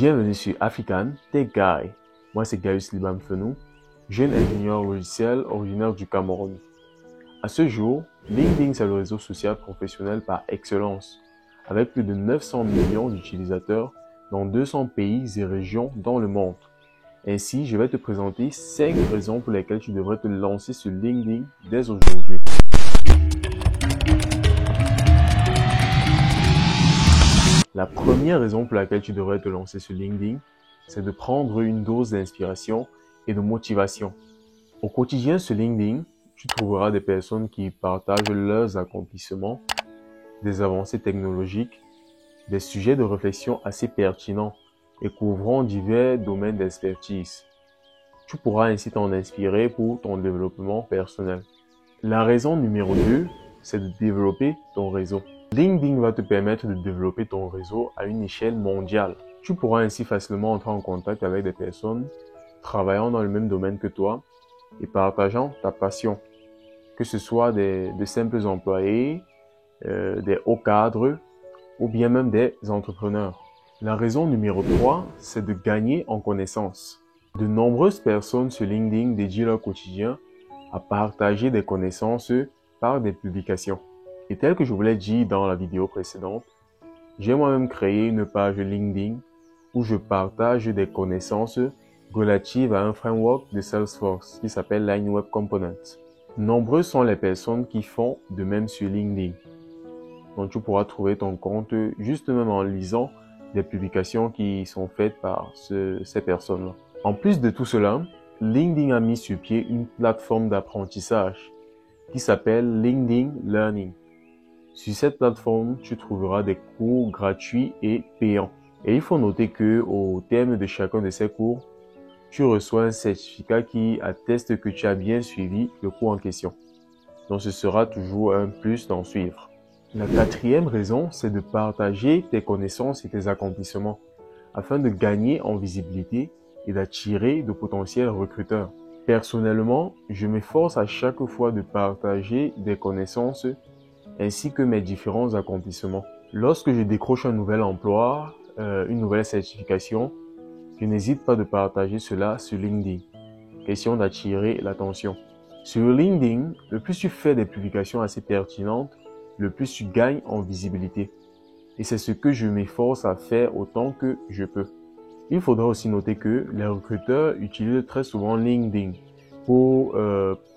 Bienvenue sur African Tech Guy. Moi c'est Gaius Libam Fenou, jeune ingénieur logiciel originaire du Cameroun. À ce jour, LinkedIn c'est le réseau social professionnel par excellence, avec plus de 900 millions d'utilisateurs dans 200 pays et régions dans le monde. Ainsi, je vais te présenter 5 raisons pour lesquelles tu devrais te lancer sur LinkedIn dès aujourd'hui. La première raison pour laquelle tu devrais te lancer sur LinkedIn, c'est de prendre une dose d'inspiration et de motivation. Au quotidien sur LinkedIn, tu trouveras des personnes qui partagent leurs accomplissements, des avancées technologiques, des sujets de réflexion assez pertinents et couvrant divers domaines d'expertise. Tu pourras ainsi t'en inspirer pour ton développement personnel. La raison numéro 2, c'est de développer ton réseau. LinkedIn va te permettre de développer ton réseau à une échelle mondiale. Tu pourras ainsi facilement entrer en contact avec des personnes travaillant dans le même domaine que toi et partageant ta passion, que ce soit de simples employés, des hauts cadres ou bien même des entrepreneurs. La raison numéro 3, c'est de gagner en connaissances. De nombreuses personnes sur LinkedIn dédient leur quotidien à partager des connaissances par des publications. Et tel que je vous l'ai dit dans la vidéo précédente, j'ai moi-même créé une page LinkedIn où je partage des connaissances relatives à un framework de Salesforce qui s'appelle Line Web Components. Nombreuses sont les personnes qui font de même sur LinkedIn. Donc tu pourras trouver ton compte juste même en lisant des publications qui sont faites par ces personnes-là. En plus de tout cela, LinkedIn a mis sur pied une plateforme d'apprentissage qui s'appelle LinkedIn Learning. Sur cette plateforme, tu trouveras des cours gratuits et payants. Et il faut noter que au terme de chacun de ces cours, tu reçois un certificat qui atteste que tu as bien suivi le cours en question. Donc ce sera toujours un plus d'en suivre. La quatrième raison, c'est de partager tes connaissances et tes accomplissements afin de gagner en visibilité et d'attirer de potentiels recruteurs. Personnellement, je m'efforce à chaque fois de partager des connaissances ainsi que mes différents accomplissements. Lorsque je décroche un nouvel emploi, une nouvelle certification, je n'hésite pas de partager cela sur LinkedIn. Question d'attirer l'attention. Sur LinkedIn, le plus tu fais des publications assez pertinentes, le plus tu gagnes en visibilité. Et c'est ce que je m'efforce à faire autant que je peux. Il faudra aussi noter que les recruteurs utilisent très souvent LinkedIn pour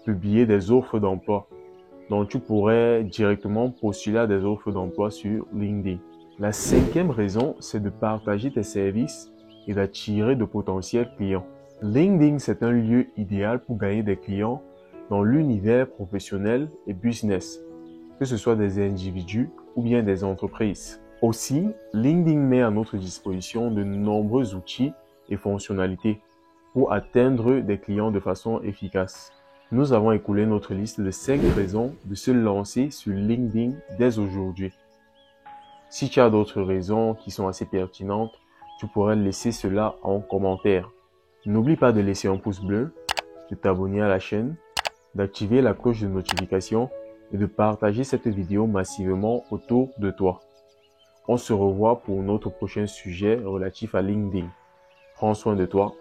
publier des offres d'emploi. Donc, tu pourrais directement postuler à des offres d'emploi sur LinkedIn. La cinquième raison, c'est de partager tes services et d'attirer de potentiels clients. LinkedIn, c'est un lieu idéal pour gagner des clients dans l'univers professionnel et business, que ce soit des individus ou bien des entreprises. Aussi, LinkedIn met à notre disposition de nombreux outils et fonctionnalités pour atteindre des clients de façon efficace. Nous avons écoulé notre liste de 5 raisons de se lancer sur LinkedIn dès aujourd'hui. Si tu as d'autres raisons qui sont assez pertinentes, tu pourrais laisser cela en commentaire. N'oublie pas de laisser un pouce bleu, de t'abonner à la chaîne, d'activer la cloche de notification et de partager cette vidéo massivement autour de toi. On se revoit pour notre prochain sujet relatif à LinkedIn. Prends soin de toi.